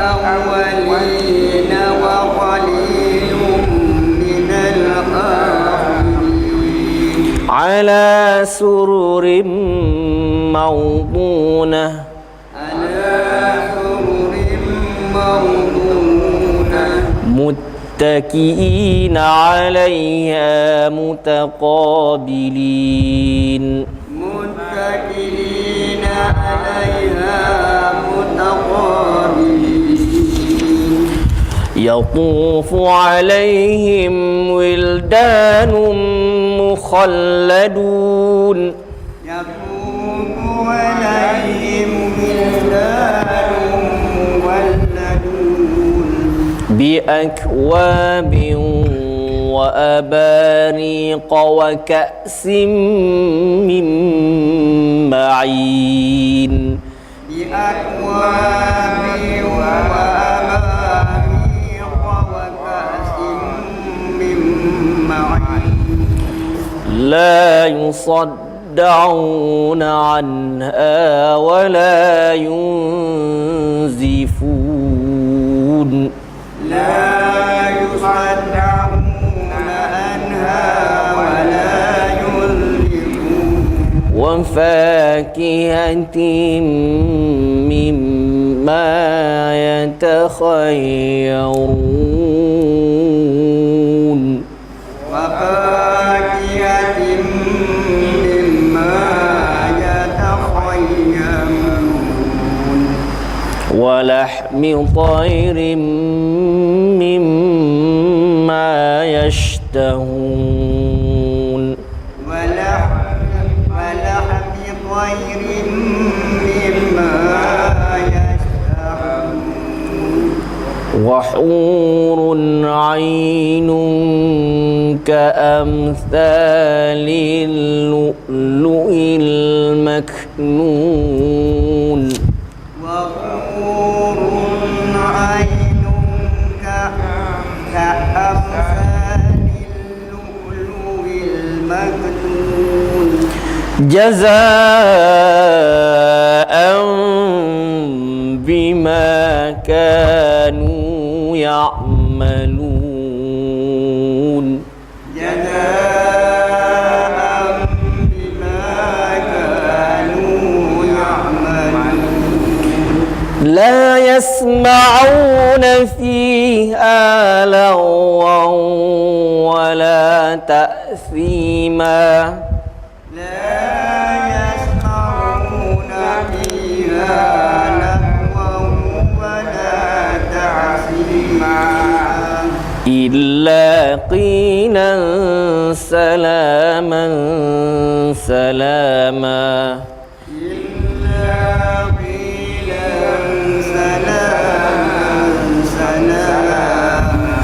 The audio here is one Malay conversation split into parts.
الأولين وقليل من الآخرين على سرر موضونة على سرر موضونة متكئين عليها متقابلين متكئين عليها متقابلين يطوف عليهم ولدان مخلدون يطوف عليهم ولدان مخلدون بأكواب وأباريق وكأس من معين بأكواب وأباريق وكأس من معين لا يصدعون عنها ولا ينزفون لا يصدعون عنها ولا ينزفون وفاكهة مما يتخيرون وفاكهة مما يتخيرون ولحم طير مما يشتهون ولحم طير مما يشتهون وحور عين كأمثال اللؤلؤ المكنون وحور عين كأمثال اللؤلؤ المكنون جزاء بما كانوا يعملون جزاء بما كانوا يعملون لا يسمعون فيها لغوا ولا تأثيما لا يسمعون فيها لغوا ولا تعصيما إلا قيلا سلاما سلاما إلا قيلا سلاما سلاما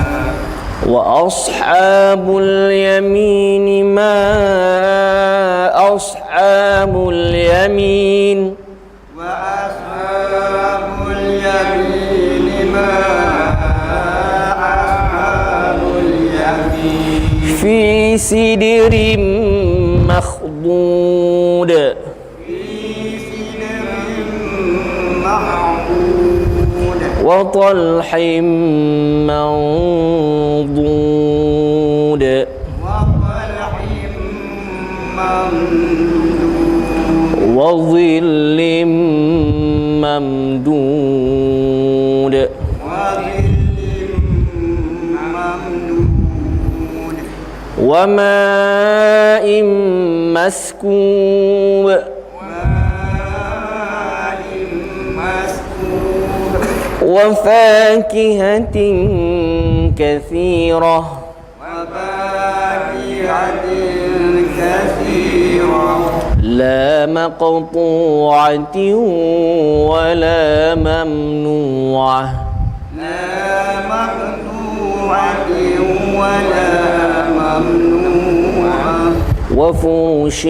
وأصحاب اليمين ما أصحاب اليمين وأصحاب اليمين ما أصحاب اليمين في سدر مخضود في سدر محمود وطلح منضود وطلح ممدود وظل ممدود وظل ممدود وماء مسكوب وماء مسكوب وفاكهة كثيرة وفاكهة كثيرة لا مقطوعة ولا ممنوعة لا مقطوعة ولا ممنوعة وفرش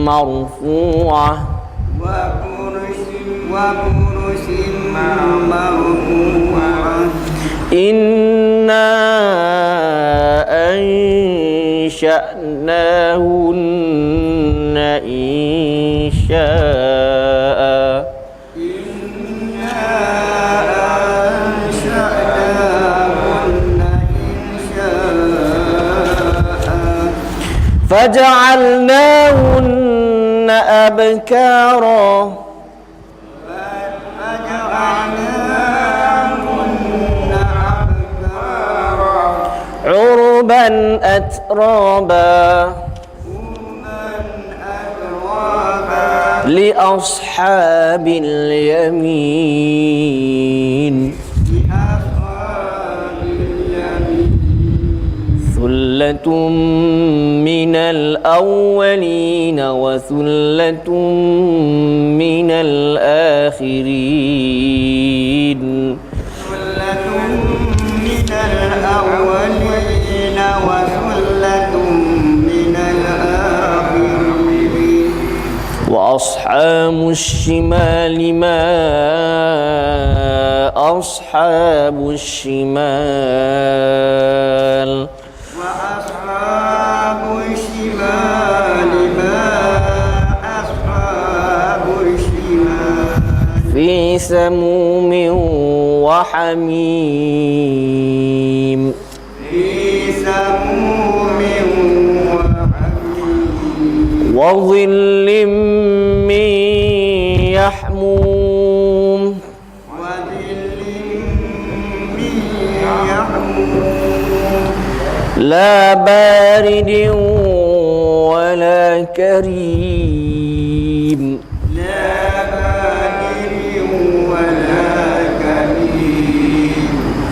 مرفوعة وفرش مرفوعة إنا أنشأناهن إنشاء إنا فجعلناهن أبكارا عربا أترابا لأصحاب اليمين ثلة من الأولين وثلة من الآخرين ثلة من الأولين وثلة من الآخرين وأصحاب الشمال ما أصحاب الشمال وأصحاب الشمال ما أصحاب الشمال في سموم وحميم في سموم وحميم وظل من يحموم وظل من يحموم لا بارد ولا كريم لا بارد ولا كريم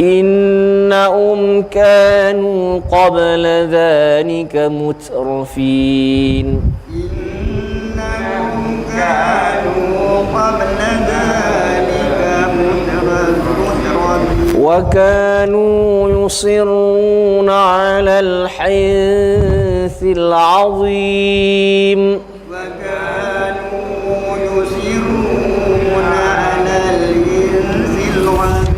إنهم كانوا قبل ذلك مترفين إنهم كانوا قبل ذلك مترفين وكانوا يصرون على الحنث العظيم وكانوا يصرون على الإنس العظيم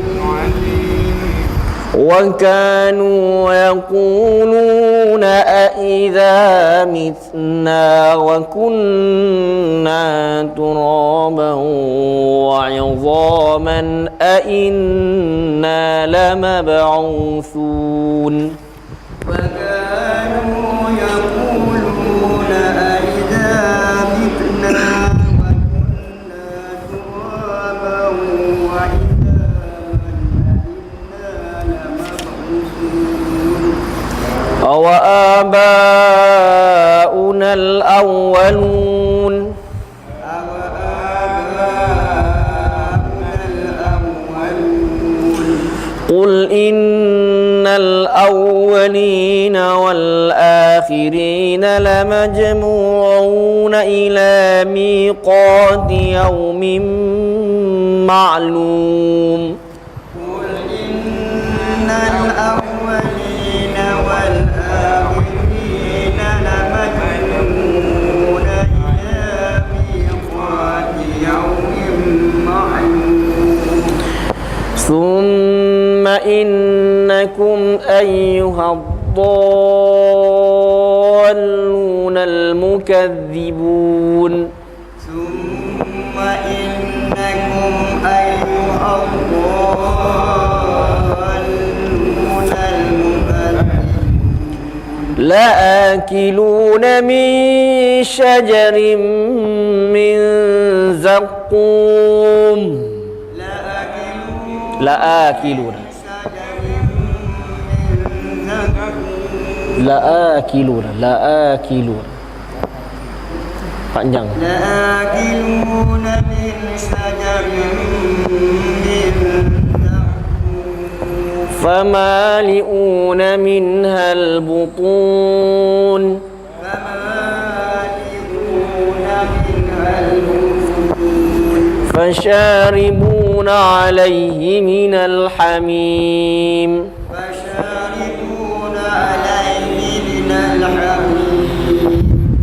وكانوا يقولون أإذا متنا وكنا ترابا وعظاما أإنا لمبعوثون وكانوا يقولون أئذا متنا وكنا ترابا وعظاما أئنا لمبعوثون أوآباؤنا الأولون أوآباؤنا الأولون قل إن الأولين والآخرين لمجموعون إلى ميقات يوم معلوم قل إن الأولين والآخرين لمجموعون إلى ميقات يوم معلوم ثم إنكم أيها الضالون المكذبون ثم إنكم أيها الضالون المكذبون لآكلون من شجر من زقوم لآكلون panjang لآكلون من شجر من زقوم فمالئون منها البطون فمالئون منها البطون فشاربون عليه من الحميم فشاربون عليه من الحميم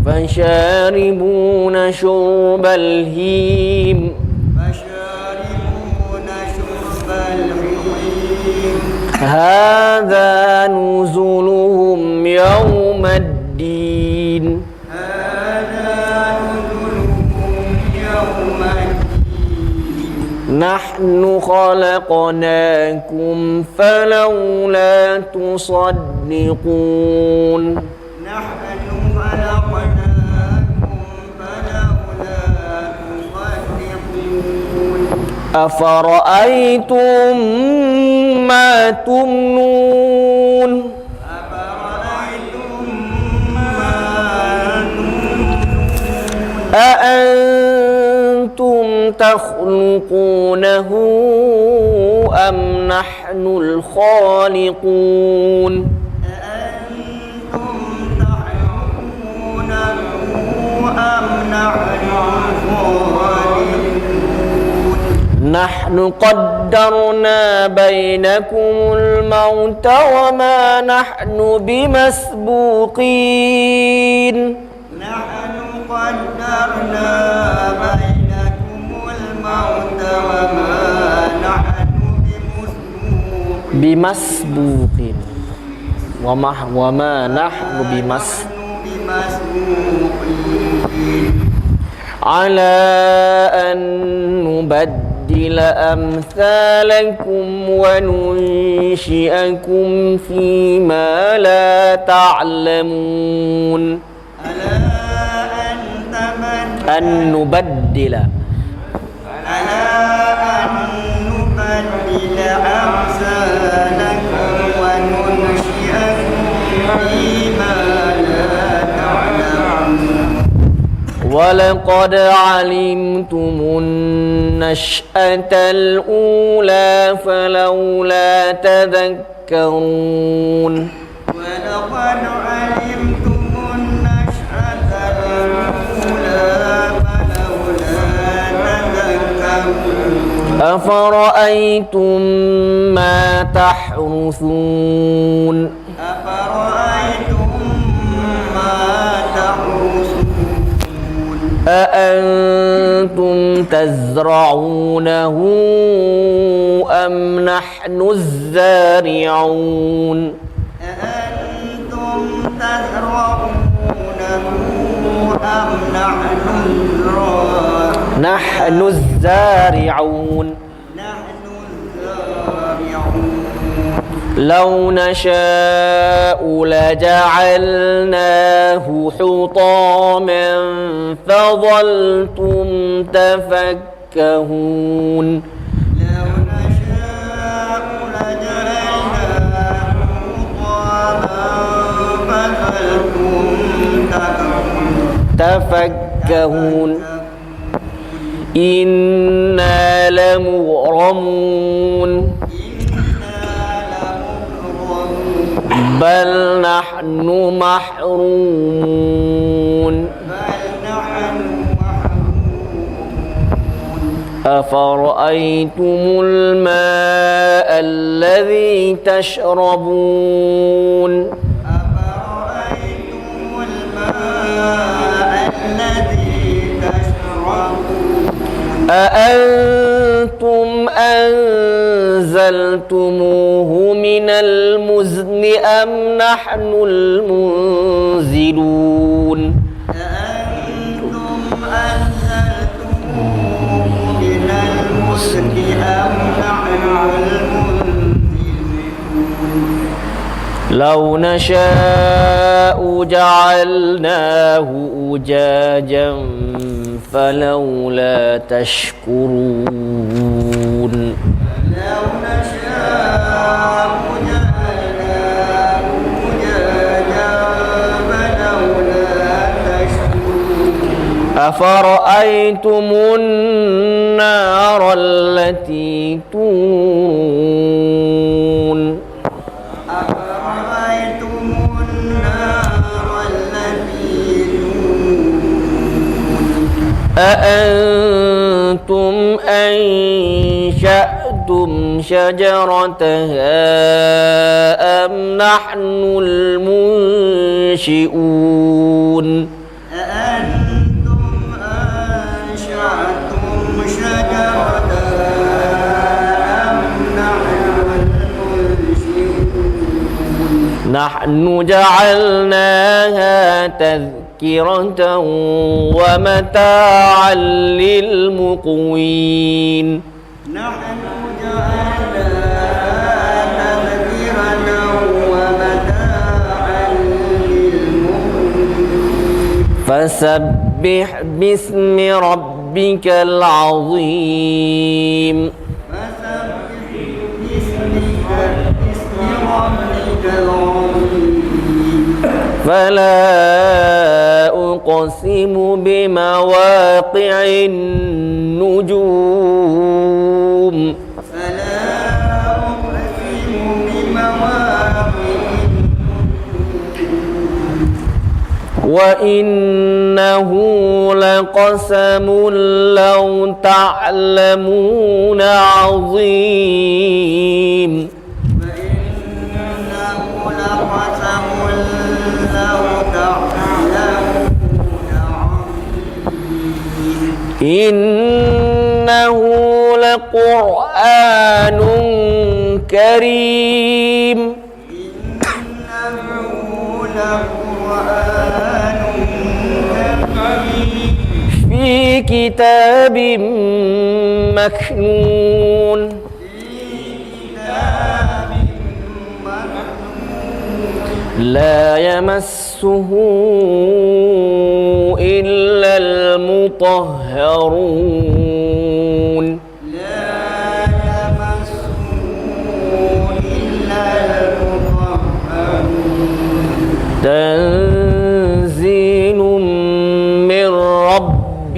فشاربون شرب الهيم فشاربون شرب الهيم هذا نزلهم يوم الدين هذا نزلهم يوم الدين نحن خلقناكم فلولا تصدقون نحن خلقناكم أفرأيتم ما تمنون أأنتم تخلقونه أم نحن الخالقون نحن قدرنا بينكم الموت وما نحن بمسبوقين نحن قدرنا بينكم الموت وما نحن بمسبوقين وما نحن بمسبوقين على أن نبدل أمثالكم وننشئكم فيما لا تعلمون ألا أن نبدل أمثالكم وننشئكم فيما لا تعلمون ولقد علمتم النشأة الأولى فلولا تذكرون ولقد علمتم النشأة الأولى فلولا تذكرون أفرأيتم ما تحرثون أأنتم تزرعونه أم نحن الزارعون أأنتم تزرعونه أم نحن الزارعون لو نشاء لجعلناه حطاما فظلتم تفكهون لو نشاء لجعلناه حطاما فظلتم تفكهون إنا لمغرمون بل نحن محرومون أفرأيتم الماء الذي تشربون أأنتم أنزلتموه من المزن أم نحن المنزلون أأنتم أنزلتموه من المزن أم نحن المنزلون لو نشاء جعلناه أجاجا فلولا تشكرون لو نشاء جعلناه أجاجا فلولا تشكرون أفرأيتم النار التي تورون أفرأيتم النار التي تورون أأنتم أنشأتم شجرتها أم نحن المنشئون أأنتم أنشأتم شجرتها أم نحن المنشئون نحن جعلناها تذكرة ومتاعا للمقوين نحن جعلناها تذكرة ومتاعا للمقوين فسبح باسم ربك ربك العظيم فسبح باسم ربك العظيم فلا أقسم بمواقع النجوم فلا أقسم بمواقع وإنه لقسم لو تعلمون عظيم فإنه لقسم لو تعلمون عظيم إنه لقرآن كريم إنه لقرآن كريم في كتاب مكنون كتاب مكنون لا يمسه إلا المطهرون لا يمسه إلا المطهرون تنزيل من رب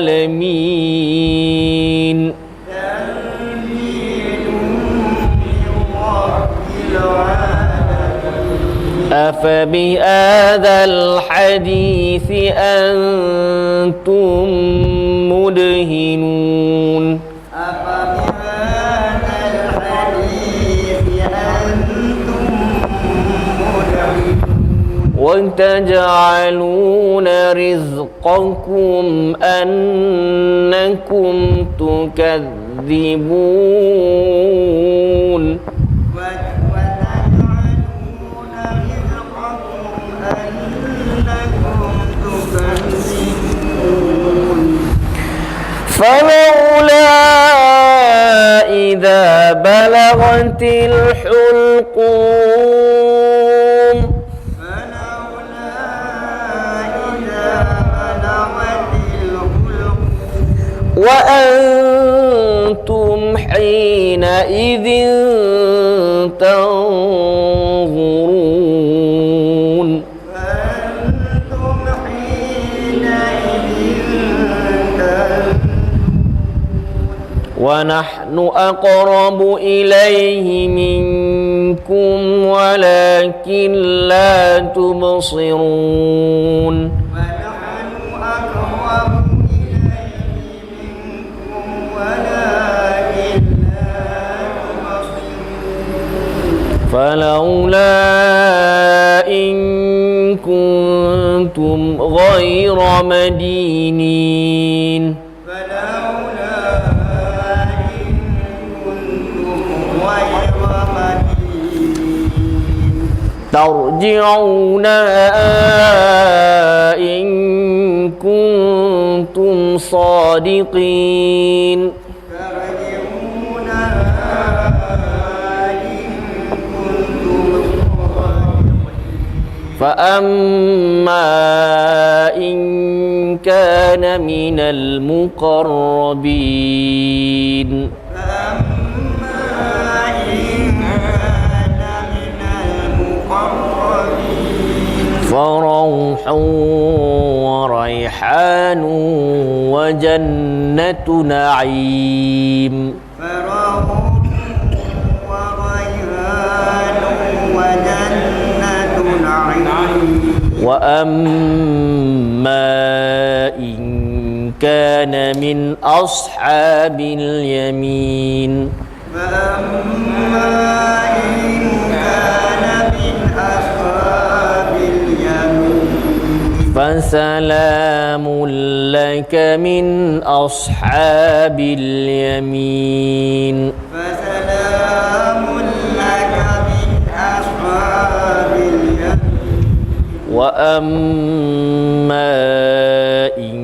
العالمين تنزيل من رب العالمين أفبهذا الحديث أنتم مدهنون أفبهذا الحديث أنتم مدهنون وتجعلون رزقكم أنكم تكذبون وتجعلون رزقكم أنكم تكذبون فلولا إذا بلغت الحلقوم فلولا إذا بلغت الحلقوم وأنتم حينئذ تنظرون فأنتم حينئذ تنظرون ونحن أقرب إليه منكم ولكن لا تبصرون ونحن أقرب إليه منكم ولكن لا تبصرون فلولا إن كنتم غير مدينين فلولا إن كنتم غير مدينين ترجعونها إن كنتم صادقين ترجعونها إن كنتم صادقين فأما إن كان من المقربين فأما إن كان من المقربين فروح وريحان وجنة نعيم فروح وريحان وجنة نعيم وأما إن كان من أصحاب اليمين فأما إن كان من أصحاب اليمين فسلام لك من أصحاب اليمين فسلام لك من أصحاب اليمين وأما إن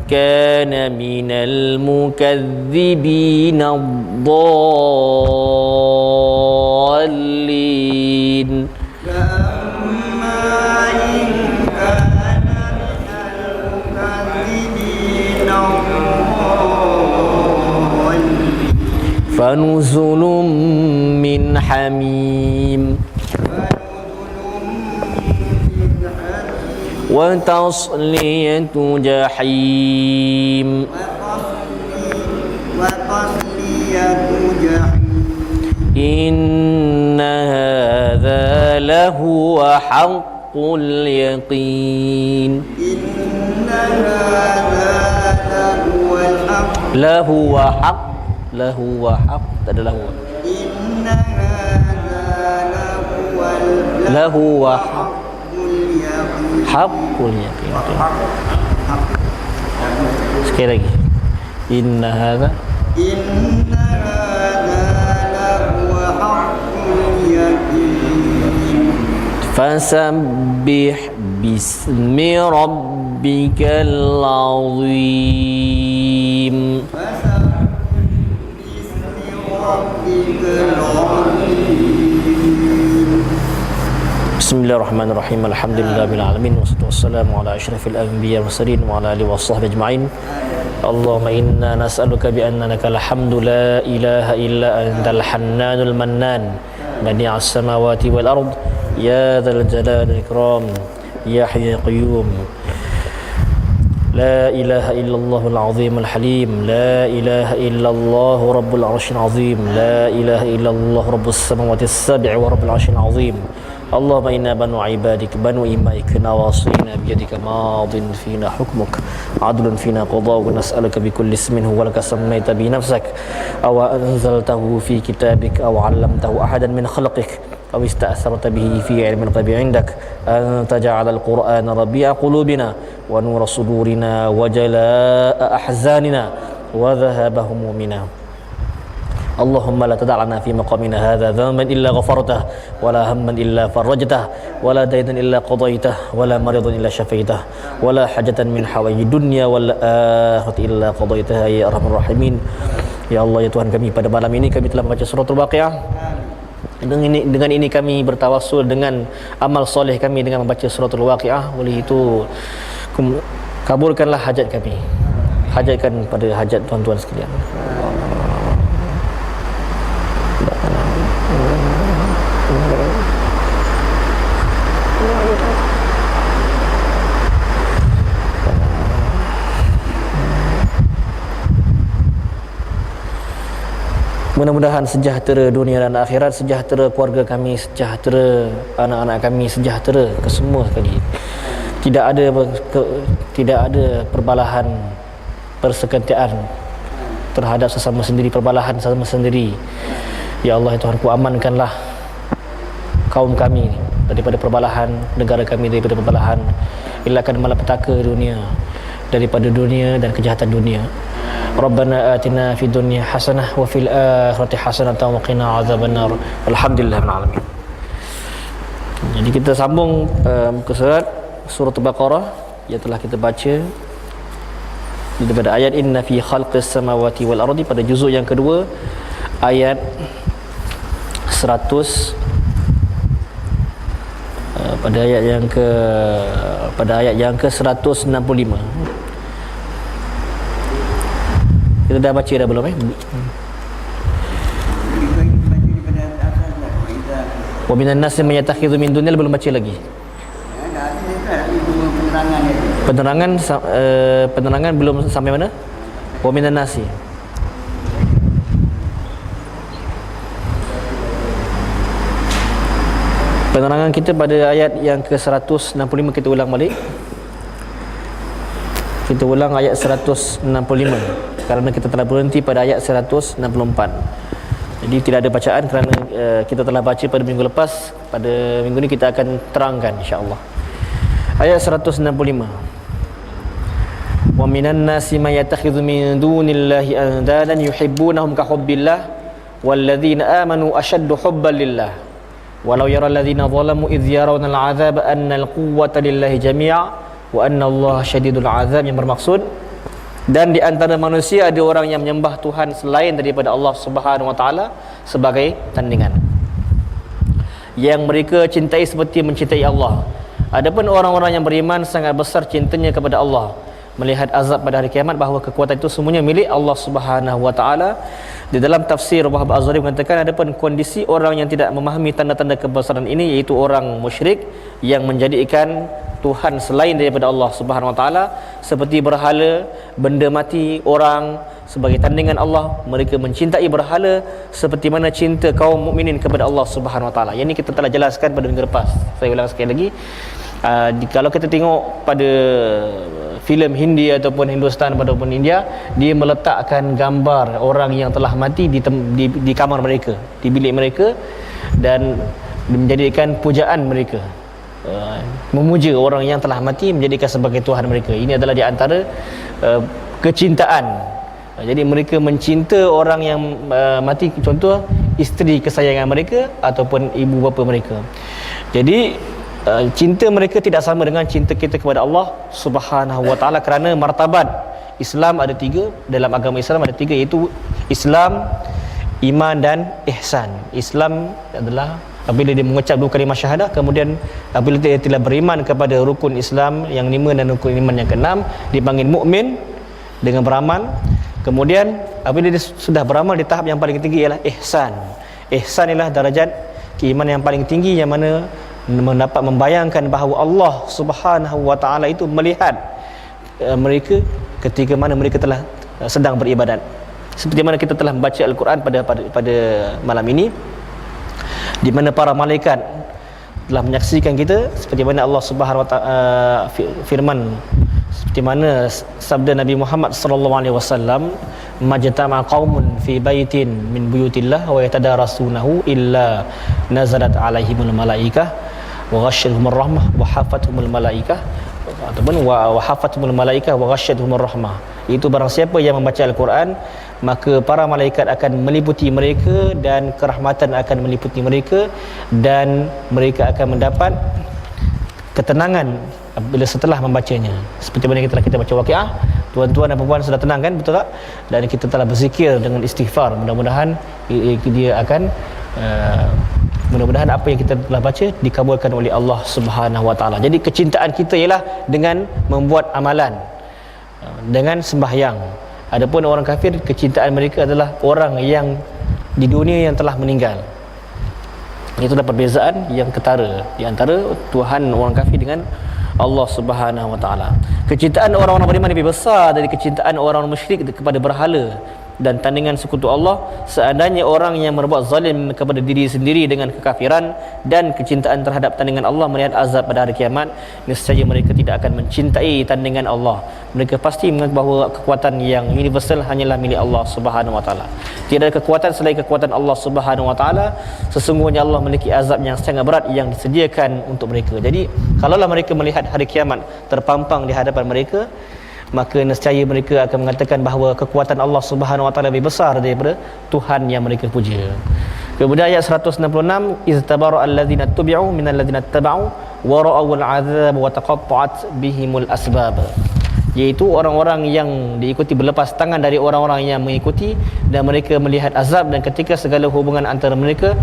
كان من المكذبين الضالين فأما إن كان من المكذبين fanuzulun min hamim wa tasliyatu jahim inna hadza lahuwa haqqul yaqin lahu wa haq tak ada lahu lahu wa haqqul yaqin sekali lagi inna hadza lahu haqqul yaqin fasabbih bismi rabbikal azim Bismillahirrahmanirrahim. Alhamdulillahirabbil alamin wassalatu wassalamu ala asyrafil anbiya'i wal mursalin wa ala alihi washabbihi ajma'in. Allahumma inna nas'aluka bi annaka alhamdu la ilaha illa antal hannanul mannan badi'as samawati wal ard ya dzal jalali wal ikram ya hayyu ya qayyum. لا إله إلا الله العظيم الحليم لا إله إلا الله رب العرش العظيم لا إله إلا الله رب السماوات السبع ورب العرش العظيم اللهم إنا بنو عبادك بنو إمائك نواصينا بيدك ماض فينا حكمك عدل فينا قضاء ونسألك بكل اسم هو لك سميت بنفسك أو أنزلته في كتابك أو علمته أحدا من خلقك أو استأثرت به في علم الغيب عندك أن تجعل القرآن ربيع قلوبنا ونور صدورنا وجلاء أحزاننا وذهاب همومنا اللهم لا تدع لنا في مقامنا هذا ذنبا إلا غفرته ولا هما إلا فرجته ولا دينا إلا قضيته ولا مريضا إلا شفيته ولا حاجة من حوائج الدنيا والآخرة إلا قضيتها يا أرحم الراحمين. Ya Allah, ya Tuhan kami, pada malam ini kami telah membaca suratul Waqiah. Dengan ini kami bertawassul dengan amal soleh kami dengan membaca suratul Waqiah. Oleh itu kabulkanlah hajat kami, hajatkan pada hajat tuan-tuan sekalian. Mudah-mudahan sejahtera dunia dan akhirat, sejahtera keluarga kami, sejahtera anak-anak kami, sejahtera kesemua sekali. Tidak ada perbalahan, perseketiaan terhadap sesama sendiri, perbalahan sesama sendiri. Ya Allah, ya Tuhanku, amankanlah kaum kami daripada perbalahan, negara kami daripada perbalahan, elakkan malapetaka dunia daripada dunia dan kejahatan dunia. Rabbana atina fid dunya hasanah wa fil akhirati hasanah wa qina azabannar. Alhamdulillahirabbil alamin. Jadi kita sambung muka surat surah Al-Baqarah yang telah kita baca daripada ayat inna fi khalqis samawati wal ardi pada juzuk yang kedua ayat 100 pada ayat yang ke 165. Kita dah baca dah belum Wa minan nasi man yattakhidhu min dunil, belum baca lagi. Penerangan belum sampai mana? Wa minan nasi. Penerangan kita pada ayat yang ke 165 kita ulang balik. Kita ulang ayat 165 kerana kita telah berhenti pada ayat 164. Jadi tidak ada bacaan kerana kita telah baca pada minggu lepas. Pada minggu ini kita akan terangkan insya-Allah. Ayat 165. Wa minan nasi may yattakhidhu min dunillahi andadan yuhibbunahum ka hubbillah walladzina amanu ashaddu hubban lillah. Walau yara alladzina zalamu idh yarawna al'adzaba anna al-quwwata lillahi jami'a wa anna Allah syadidul 'adzab, yang bermaksud dan di antara manusia ada orang yang menyembah Tuhan selain daripada Allah Subhanahu wa taala sebagai tandingan, yang mereka cintai seperti mencintai Allah. Adapun orang-orang yang beriman sangat besar cintanya kepada Allah. melihat azab pada hari kiamat, bahawa kekuatan itu semuanya milik Allah Subhanahu wa taala. Di dalam tafsir Wahab Az-Zahiri mengatakan adapun kondisi orang yang tidak memahami tanda-tanda kebesaran ini, iaitu orang musyrik yang menjadikan Tuhan selain daripada Allah Subhanahu wa taala, seperti berhala, benda mati, orang sebagai tandingan Allah. Mereka mencintai berhala seperti mana cinta kaum mukminin kepada Allah Subhanahu wa taala. Yang ini kita telah jelaskan pada minggu lepas. Saya ulang sekali lagi. Kalau kita tengok pada filem Hindi ataupun Hindustan ataupun India, dia meletakkan gambar orang yang telah mati di kamar mereka, di bilik mereka, dan menjadikan pujaan mereka, memuja orang yang telah mati, menjadikan sebagai Tuhan mereka. Ini adalah di antara kecintaan. Jadi mereka mencinta orang yang mati, contoh isteri kesayangan mereka ataupun ibu bapa mereka. Jadi cinta mereka tidak sama dengan cinta kita kepada Allah Subhanahu wa taala, kerana martabat Islam ada 3. Dalam agama Islam ada 3, iaitu Islam, iman dan ihsan. Islam adalah apabila dia mengucap 2 kalimah syahadah, kemudian apabila dia telah beriman kepada rukun Islam yang 5 dan rukun iman yang ke-6, dipanggil mukmin dengan beramal. Kemudian apabila dia sudah beramal, di tahap yang paling tinggi ialah ihsan. Ihsan ialah darajat keimanan yang paling tinggi, yang mana mendapat membayangkan bahawa Allah Subhanahu wa taala itu melihat mereka ketika mana mereka telah sedang beribadat. Seperti mana kita telah membaca Al-Quran pada malam ini, di mana para malaikat telah menyaksikan kita, seperti mana Allah Subhanahu wa taala firman, seperti mana sabda Nabi Muhammad sallallahu alaihi wasallam, majtama qaumun fi baitin min buyutillah wa yatadarasunahu illa nazalat alaihimul malaikah wa ghasyiyatuhumur rahmah wa hafathumul malaikah, ataupun wa hafathumul malaikah wa ghasyiyatuhumur rahmah. Itu barang siapa yang membaca Al-Quran, maka para malaikat akan meliputi mereka dan kerahmatan akan meliputi mereka, dan mereka akan mendapat ketenangan bila setelah membacanya. Seperti mana kita baca Waqiah, tuan-tuan dan puan sudah tenang kan, betul tak? Dan kita telah berzikir dengan istighfar. Mudah-mudahan dia akan mudah-mudahan apa yang kita telah baca dikabulkan oleh Allah Subhanahu wa taala. Jadi kecintaan kita ialah dengan membuat amalan, dengan sembahyang. Adapun orang kafir, kecintaan mereka adalah orang yang di dunia yang telah meninggal. Itulah perbezaan yang ketara di antara Tuhan orang kafir dengan Allah Subhanahu wa taala. Kecintaan orang-orang beriman lebih besar dari kecintaan orang-orang musyrik kepada berhala dan tandingan sekutu Allah. Seandainya orang yang berbuat zalim kepada diri sendiri dengan kekafiran dan kecintaan terhadap tandingan Allah melihat azab pada hari kiamat, nescaya mereka tidak akan mencintai tandingan Allah. Mereka pasti menganggap bahawa kekuatan yang universal hanyalah milik Allah Subhanahu wa taala. Tidak ada kekuatan selain kekuatan Allah Subhanahu wa taala. Sesungguhnya Allah memiliki azab yang sangat berat yang disediakan untuk mereka. Jadi kalaulah mereka melihat hari kiamat terpampang di hadapan mereka, maka nescaya mereka akan mengatakan bahawa kekuatan Allah Subhanahu wa taala lebih besar daripada Tuhan yang mereka puja. Kemudian ayat 166, iztabara allazina tubi'u minal ladzina tabau wa ra'awul 'adzab wa taqatta'at bihimul asbab. Iaitu orang-orang yang diikuti berlepas tangan dari orang-orang yang mengikuti, dan mereka melihat azab, dan ketika segala hubungan antara mereka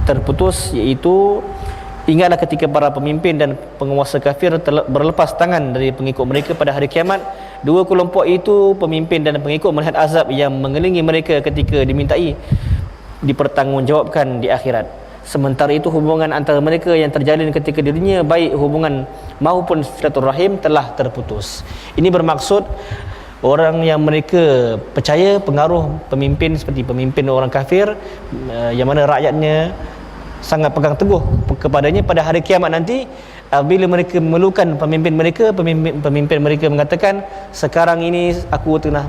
terputus, iaitu ingatlah ketika para pemimpin dan penguasa kafir berlepas tangan dari pengikut mereka pada hari kiamat. Dua kelompok itu, pemimpin dan pengikut, melihat azab yang mengelilingi mereka ketika dimintai dipertanggungjawabkan di akhirat. Sementara itu hubungan antara mereka yang terjalin ketika di dunia, baik hubungan maupun silaturahim, telah terputus. Ini bermaksud orang yang mereka percaya pengaruh pemimpin seperti pemimpin orang kafir, yang mana rakyatnya sangat pegang teguh kepadanya pada hari kiamat nanti. Bila mereka memerlukan pemimpin mereka mengatakan, sekarang ini aku tengah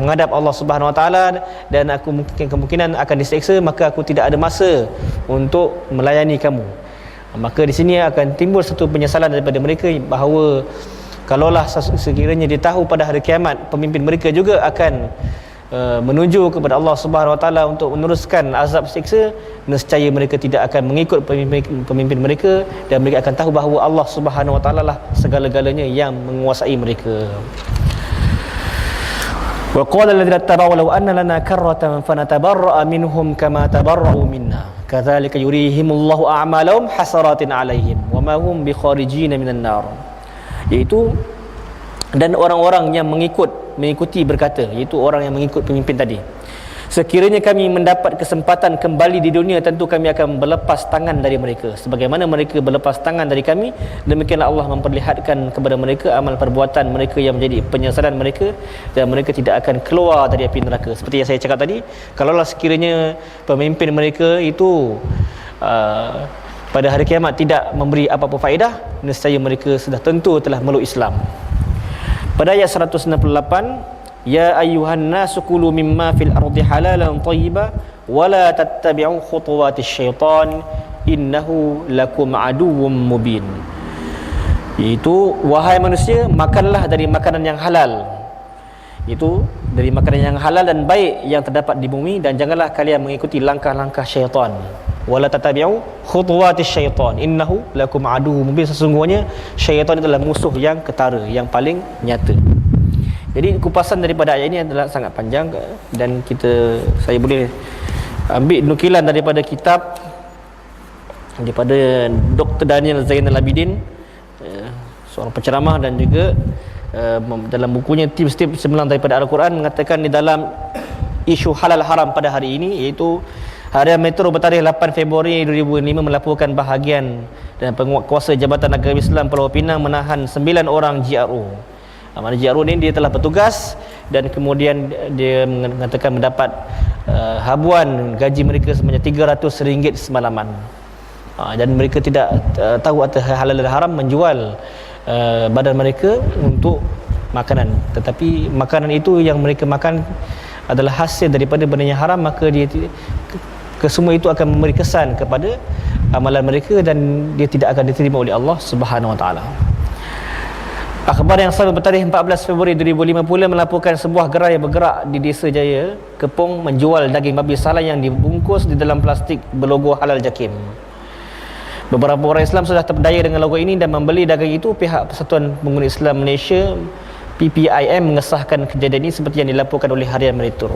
menghadap Allah Subhanahu wa taala dan aku kemungkinan akan diseksa, maka aku tidak ada masa untuk melayani kamu. Maka di sini akan timbul satu penyesalan daripada mereka bahawa kalaulah sekiranya dia tahu pada hari kiamat pemimpin mereka juga akan menuju kepada Allah Subhanahu wa taala untuk meneruskan azab siksa, nescaya mereka tidak akan mengikut pemimpin mereka, dan mereka akan tahu bahawa Allah Subhanahu wa taala lah segala-galanya yang menguasai mereka. Wa qala alladziina tabau law anna lana karratan fanatabarra'a minhum kama tabarra'u minna kadzalika yurihimullahu a'malahum hasaratin 'alaihim wa ma hum bikharijin minan nar. Iaitu dan orang-orang yang mengikuti berkata, iaitu orang yang mengikut pemimpin tadi, sekiranya kami mendapat kesempatan kembali di dunia, tentu kami akan berlepas tangan dari mereka. Sebagaimana mereka berlepas tangan dari kami, demikianlah Allah memperlihatkan kepada mereka amal perbuatan mereka yang menjadi penyesalan mereka, dan mereka tidak akan keluar dari api neraka. Seperti yang saya cakap tadi, kalaulah sekiranya pemimpin mereka itu pada hari kiamat tidak memberi apa-apa faedah, nescaya mereka sudah tentu telah meluk Islam. Pada ayat 168, ya ayyuhan nasu kulu mimma fil ardi halalan thayyiba wa la tattabi'u khutuwatis syaitan innahu lakum aduwwum mubin. Itu, wahai manusia, makanlah dari makanan yang halal. Itu dari makanan yang halal dan baik yang terdapat di bumi, dan janganlah kalian mengikuti langkah-langkah syaitan. Wala tatabi'u khutuwatis syaitan innahu lakum aduwwum mubin. Sesungguhnya syaitan adalah musuh yang ketara, yang paling nyata. Jadi kupasan daripada ayat ini adalah sangat panjang, dan saya boleh ambil nukilan daripada kitab daripada Dr. Daniel Zainal Abidin, seorang penceramah, dan juga dalam bukunya Tips-Tips Sebelang daripada Al-Quran, mengatakan di dalam isu halal haram pada hari ini, iaitu Harian Metro bertarikh 8 Februari 2005 melaporkan bahagian dan penguatkuasa Jabatan Agama Islam Pulau Pinang menahan 9 orang GRO. Mana GRO ni dia telah bertugas, dan kemudian dia mengatakan mendapat habuan gaji mereka sebanyak RM300 semalaman. Dan mereka tidak tahu atas halal dan haram menjual badan mereka untuk makanan. Tetapi makanan itu yang mereka makan adalah hasil daripada benda yang haram, maka dia kesemua itu akan memberi kesan kepada amalan mereka, dan dia tidak akan diterima oleh Allah Subhanahu Wa Taala. Akhbar yang sama bertarikh 14 Februari 2005 pula melaporkan sebuah gerai yang bergerak di Desa Jaya, Kepong, menjual daging babi salai yang dibungkus di dalam plastik berlogo Halal Jakim. Beberapa orang Islam sudah terpedaya dengan logo ini dan membeli daging itu. Pihak Persatuan Pengguna Islam Malaysia PPIM mengesahkan kejadian ini seperti yang dilaporkan oleh Harian Metro.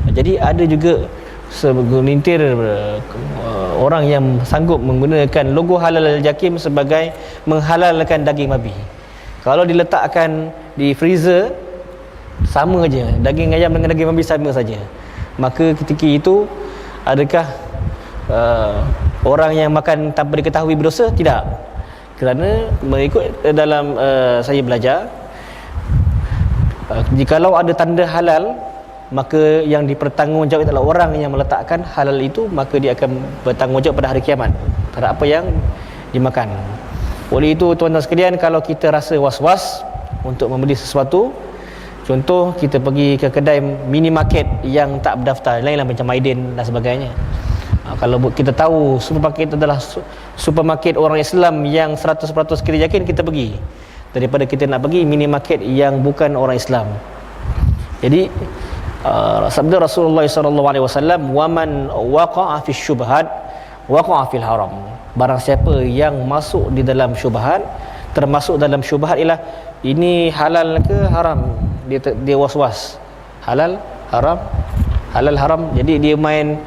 Jadi ada juga segelintir orang yang sanggup menggunakan logo Halal Jakim sebagai menghalalkan daging babi. Kalau diletakkan di freezer, sama saja, daging ayam dengan daging babi sama saja. Maka ketika itu, adakah orang yang makan tanpa diketahui berdosa? Tidak. Kerana mengikut dalam saya belajar, jikalau ada tanda halal, maka yang dipertanggungjawab adalah orang yang meletakkan halal itu, maka dia akan bertanggungjawab pada hari kiamat terhadap apa yang dimakan. Oleh itu, tuan-tuan sekalian, kalau kita rasa was-was untuk membeli sesuatu, contoh kita pergi ke kedai minimarket yang tak berdaftar, lainlah macam Maidin dan sebagainya. Kalau kita tahu supermarket adalah supermarket orang Islam yang 100% kita yakin, kita pergi, daripada kita nak pergi minimarket yang bukan orang Islam. Jadi sabda Rasulullah SAW, "Waman waqa'a fi syubhat waqa'a fil haram." Barang siapa yang masuk di dalam syubhat, termasuk dalam syubhat ialah ini halal ke haram, dia was-was, halal haram, jadi dia main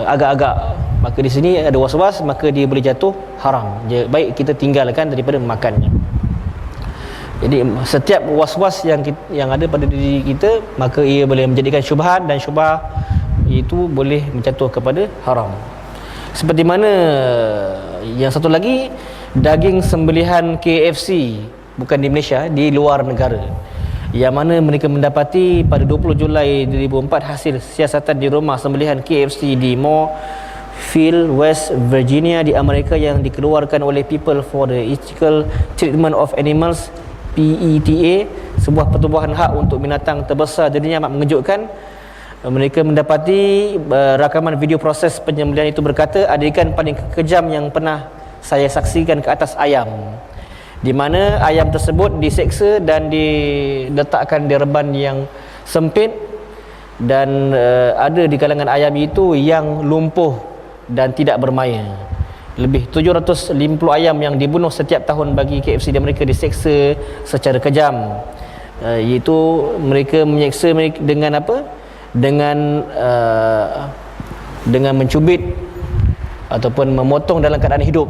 agak-agak, maka di sini ada was-was, maka dia boleh jatuh haram. Baik kita tinggalkan daripada memakannya. Jadi setiap was-was yang ada pada diri kita, maka ia boleh menjadikan syubhat, dan syubhat itu boleh menjatuh kepada haram. Seperti mana yang satu lagi, daging sembelihan KFC, bukan di Malaysia, di luar negara, yang mana mereka mendapati pada 20 Julai 2004 hasil siasatan di rumah sembelihan KFC di Moorefield, West Virginia di Amerika, yang dikeluarkan oleh People for the Ethical Treatment of Animals, PETA, sebuah pertubuhan hak untuk binatang terbesar di dunia, amat mengejutkan. Mereka mendapati rakaman video proses penyembelihan itu berkata, adegan paling kejam yang pernah saya saksikan ke atas ayam, di mana ayam tersebut diseksa dan diletakkan di reban yang sempit, dan ada di kalangan ayam itu yang lumpuh dan tidak bermaya. Lebih 750 ayam yang dibunuh setiap tahun bagi KFC, dan mereka diseksa secara kejam, iaitu mereka menyeksa mereka dengan apa? Dengan mencubit ataupun memotong dalam keadaan hidup.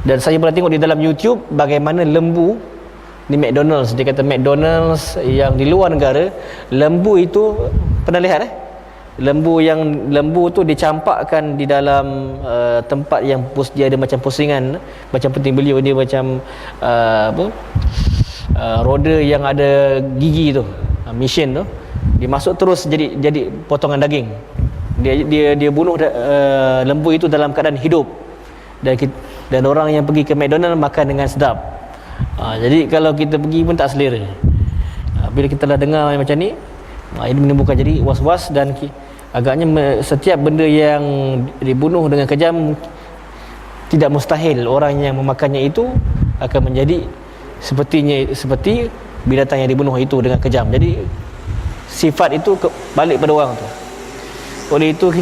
Dan saya pernah tengok di dalam YouTube bagaimana lembu di McDonald's, dia kata McDonald's yang di luar negara, lembu itu pernah lihat lembu tu dicampakkan di dalam tempat yang dia ada macam pusingan, macam penting beliau dia macam roda yang ada gigi tu, mesin tu dimasuk terus jadi potongan daging. Dia bunuh lembu itu dalam keadaan hidup, dan orang yang pergi ke McDonald makan dengan sedap. Jadi kalau kita pergi pun tak selera. Bila kita dah dengar macam ni, ini menimbulkan jadi was-was, dan agaknya setiap benda yang dibunuh dengan kejam, tidak mustahil orang yang memakannya itu akan menjadi seperti binatang yang dibunuh itu dengan kejam. Jadi sifat itu balik pada orang tu. Oleh itu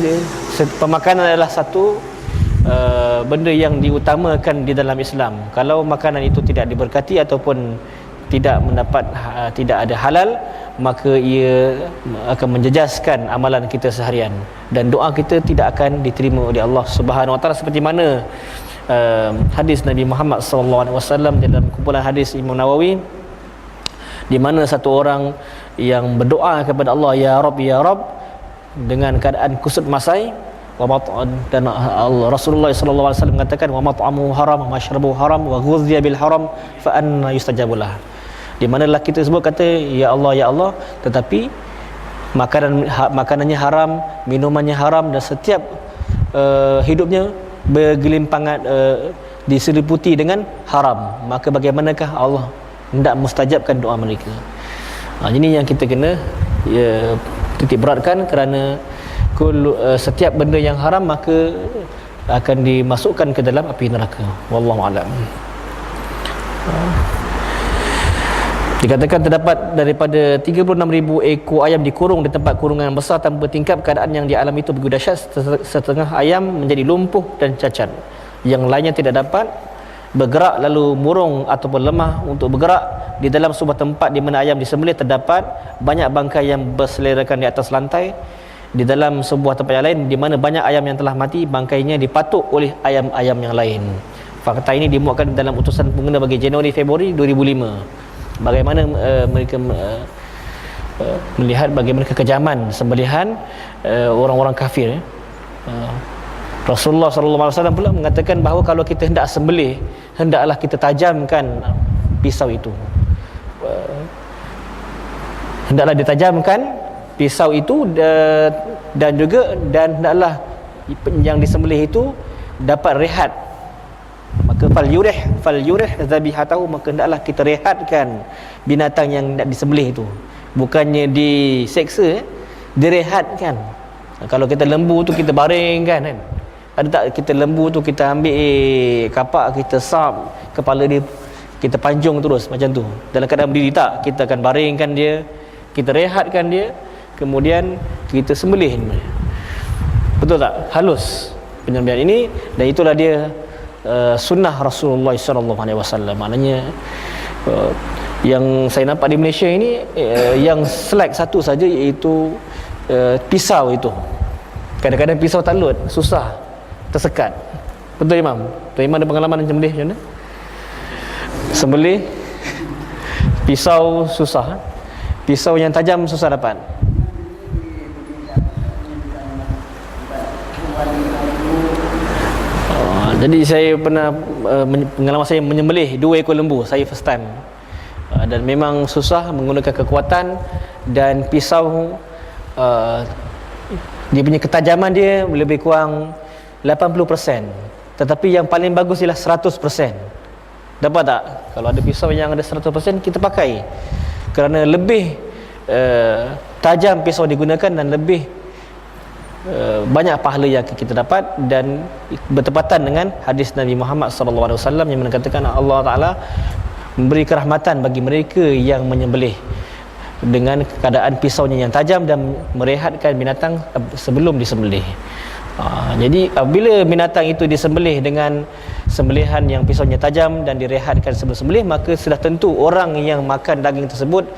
pemakanan adalah satu benda yang diutamakan di dalam Islam. Kalau makanan itu tidak diberkati ataupun tidak ada halal, maka ia akan menjejaskan amalan kita seharian, dan doa kita tidak akan diterima oleh Allah Subhanahu Wa Taala, seperti mana hadis Nabi Muhammad SAW dalam kumpulan hadis Imam Nawawi, di mana satu orang yang berdoa kepada Allah, ya Rabb, dengan keadaan kusut masai, dan Rasulullah SAW mengatakan, wa mat'amuhu haram, wa mashrabuhu haram, wa ghudhiya bil haram, fa anna yustajabu lah. Di mana lelaki tersebut kata, ya Allah, tetapi makanannya haram, minumannya haram, dan setiap hidupnya bergelimpangan diseliputi dengan haram, maka bagaimanakah Allah hendak mustajabkan doa mereka? Ini yang kita kena titik beratkan, kerana setiap benda yang haram maka akan dimasukkan ke dalam api neraka. Wallahu a'lam. Dikatakan terdapat daripada 36,000 ekor ayam dikurung di tempat kurungan besar tanpa tingkap. Keadaan yang di alam itu begitu dahsyat, setengah ayam menjadi lumpuh dan cacat, yang lainnya tidak dapat bergerak, lalu murung ataupun lemah untuk bergerak. Di dalam sebuah tempat di mana ayam disembelih terdapat banyak bangkai yang berselerakkan di atas lantai. Di dalam sebuah tempat yang lain di mana banyak ayam yang telah mati, bangkainya dipatuk oleh ayam-ayam yang lain. Fakta ini dimuatkan dalam utusan pengguna bagi Januari-Februari 2005. Bagaimana mereka melihat bagaimana kekejaman sembelihan orang-orang kafir. Rasulullah SAW pula mengatakan bahawa kalau kita hendak sembelih, hendaklah kita tajamkan pisau itu. Hendaklah ditajamkan pisau itu, dan hendaklah yang disembelih itu dapat rehat. Maka fal yurih zabihatahu, maka hendaklah kita rehatkan binatang yang nak disembelih itu. Bukannya diseksa, direhatkan. Kalau kita lembu tu kita baringkan kan. Ada tak kita lembu tu kita ambil kapak, kita sap kepala dia, kita panjung terus macam tu. Dalam keadaan berdiri tak, kita akan baringkan dia, kita rehatkan dia, kemudian kita sembelih. Betul tak? Halus penyembelihan ini, dan itulah dia sunnah Rasulullah SAW. Maknanya yang saya nampak di Malaysia ini yang select satu saja, iaitu pisau itu. Kadang-kadang pisau talut, susah, tersekat. Betul Imam? Tuan Imam ada pengalaman sembelih macam mana? Sembelih pisau susah, pisau yang tajam susah dapat. Jadi saya pernah pengalaman saya menyembelih 2 ekor lembu, saya first time, dan memang susah menggunakan kekuatan, dan pisau dia punya ketajaman dia lebih kurang 80%, tetapi yang paling bagus ialah 100%. Dapat tak? Kalau ada pisau yang ada 100%, kita pakai, kerana lebih tajam pisau digunakan dan lebih banyak pahala yang kita dapat, dan bertepatan dengan hadis Nabi Muhammad SAW yang mengatakan Allah Ta'ala memberi kerahmatan bagi mereka yang menyembelih dengan keadaan pisaunya yang tajam dan merehatkan binatang sebelum disembelih. Jadi bila binatang itu disembelih dengan sembelihan yang pisaunya tajam dan direhatkan sebelum sembelih, maka sudah tentu orang yang makan daging tersebut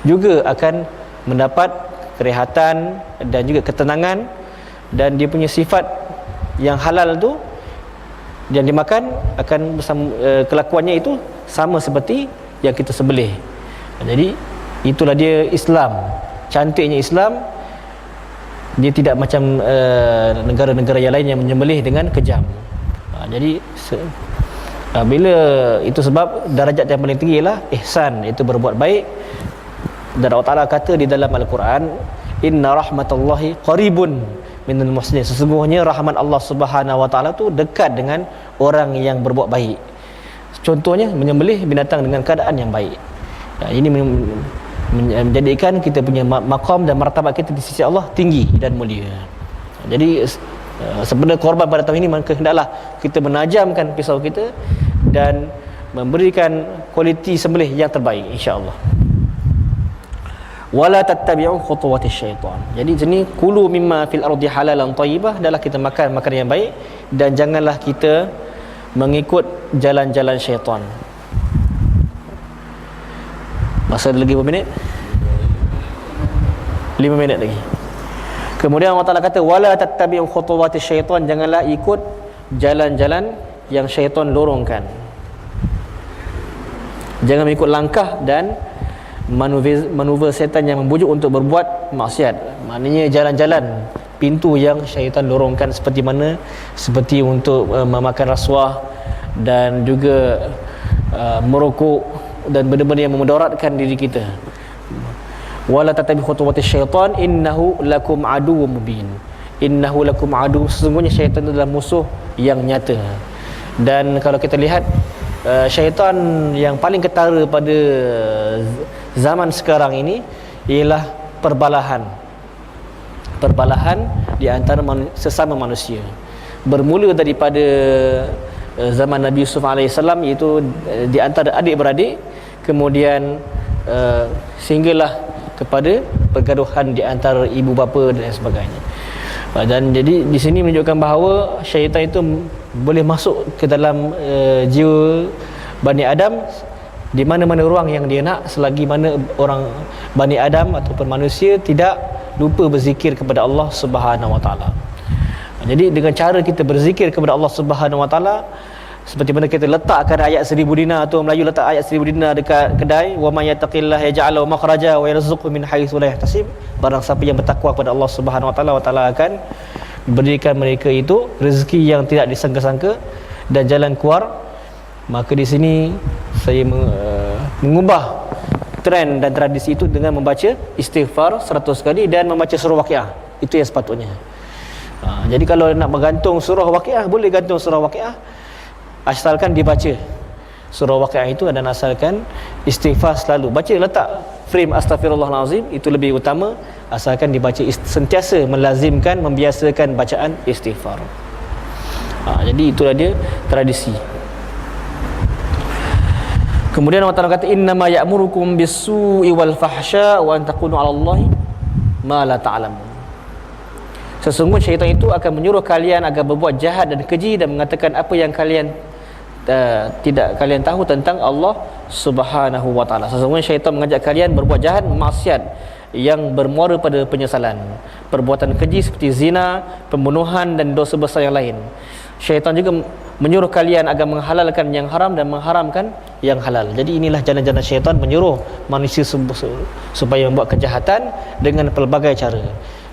juga akan mendapat kerehatan dan juga ketenangan, dan dia punya sifat yang halal tu yang dimakan akan kelakuannya itu sama seperti yang kita sembelih. Jadi itulah dia Islam. Cantiknya Islam, dia tidak macam negara-negara yang lain yang menyembelih dengan kejam. Jadi bila itu sebab darajat yang paling tinggi ialah ihsan, iaitu berbuat baik. Dan Allah Ta'ala kata di dalam Al-Quran, inna rahmatallahi qaribun minal muhsinin, sesungguhnya rahmat Allah Subhanahu wa Ta'ala tu dekat dengan orang yang berbuat baik. Contohnya menyembelih binatang dengan keadaan yang baik. Ini menjadikan kita punya maqam dan martabat kita di sisi Allah tinggi dan mulia. Jadi sebenarnya korban pada tahun ini, maka hendaklah kita menajamkan pisau kita dan memberikan kualiti sembelih yang terbaik, insya-Allah. Wala tattabi'u khutuwati syaitan. Jadi sini kulu mimma fil ardi halalan thayyibah, adalah kita makan makanan yang baik dan janganlah kita mengikut jalan-jalan syaitan. Masa ada lagi berapa minit? 5 minit lagi. Kemudian Allah Ta'ala kata wala tattabi'u khutuwati syaitan, janganlah ikut jalan-jalan yang syaitan lorongkan. Jangan mengikut langkah dan manuver setan yang membujuk untuk berbuat maksiat. Maknanya jalan-jalan pintu yang syaitan lorongkan, seperti untuk memakan rasuah dan juga merokok dan benda-benda yang memudaratkan diri kita. Wala tatabi khutuwati syaitan innahu lakum aduwwum mubin. Innahu lakum adu, sesungguhnya syaitan adalah musuh yang nyata. Dan kalau kita lihat syaitan yang paling ketara pada zaman sekarang ini ialah perbalahan di antara sesama manusia. Bermula daripada zaman Nabi Yusuf AS, iaitu di antara adik-beradik, kemudian sehinggalah kepada pergaduhan di antara ibu bapa dan sebagainya. Dan jadi di sini menunjukkan bahawa syaitan itu boleh masuk ke dalam jiwa Bani Adam di mana-mana ruang yang dia nak, selagi mana orang Bani Adam ataupun manusia tidak lupa berzikir kepada Allah Subhanahu wa Ta'ala. Jadi dengan cara kita berzikir kepada Allah Subhanahu wa Ta'ala, seperti mana kita letakkan ayat 1000 dinar, atau Melayu letak ayat 1000 dinar dekat kedai, wa may yattaqillaha yaj'al lahu makhraja wa yarzuqhu min haitsu la yahtasib. Barang siapa yang bertakwa kepada Allah Subhanahu wa Ta'ala, Allah Ta'ala akan berikan mereka itu rezeki yang tidak disangka-sangka dan jalan keluar. Maka di sini saya mengubah trend dan tradisi itu dengan membaca istighfar 100 kali dan membaca surah Waqiah. Itu yang sepatutnya. Jadi kalau nak bergantung surah Waqiah, boleh gantung surah Waqiah, asalkan dibaca surah Waqiah itu, dan asalkan istighfar selalu. Baca, letak frame astaghfirullahalazim, itu lebih utama. Asalkan dibaca, sentiasa melazimkan, membiasakan bacaan istighfar. Jadi itulah dia tradisi. Kemudian Allah Ta'ala kata innama ya'murukum bis-su'i wal fahsya wa an taqulu 'ala Allahi ma la ta'lamun. Sesungguhnya syaitan itu akan menyuruh kalian agar berbuat jahat dan keji dan mengatakan apa yang kalian tidak kalian tahu tentang Allah Subhanahu wa Ta'ala. Sesungguhnya syaitan mengajak kalian berbuat jahat, maksiat yang bermuara pada penyesalan, perbuatan keji seperti zina, pembunuhan dan dosa besar yang lain. Syaitan juga menyuruh kalian agar menghalalkan yang haram dan mengharamkan yang halal. Jadi inilah jalan-jalan syaitan menyuruh manusia supaya membuat kejahatan dengan pelbagai cara.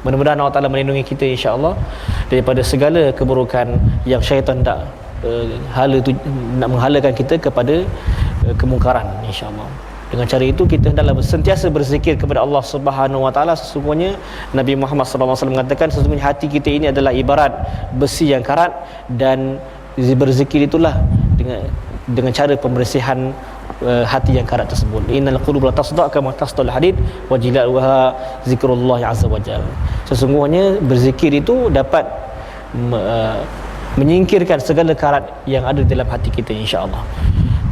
Mudah-mudahan Allah Ta'ala melindungi kita, insya-Allah, daripada segala keburukan yang syaitan nak menghalakan kita kepada kemungkaran, insya-Allah. Dengan cara itu kita hendaklah sentiasa berzikir kepada Allah Subhanahu wa Ta'ala. Sesungguhnya Nabi Muhammad SAW mengatakan, sesungguhnya hati kita ini adalah ibarat besi yang karat, dan berzikir itulah dengan cara pembersihan hati yang karat tersebut. Innal quluba tasda' kama tasdal hadid wa jilaluha zikrullah azza wajalla. Sesungguhnya berzikir itu dapat menyingkirkan segala karat yang ada dalam hati kita, insya-Allah.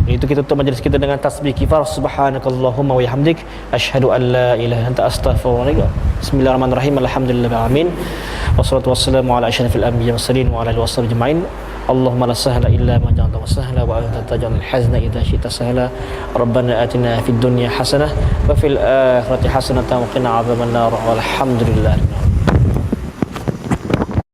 Itu kita tutup majlis kita dengan tasbih kifar. Subhanakallahumma wa bihamdik asyhadu an la ilaha illa anta astaghfiruka. Bismillahirrahmanirrahim. Alhamdulillahil alamin. Wassalatu wassalamu ala asyrafil anbiya'i wassalin wa ala alihi washabihi ajmain. Allahumma la sahla illa ma ja'altahu sahla wa anta taj'alul hazna idza syi'ta sahla. Rabbana atina fid dunya hasanah wa fil akhirati hasanatan wa qina adzabannar. Walhamdulillah.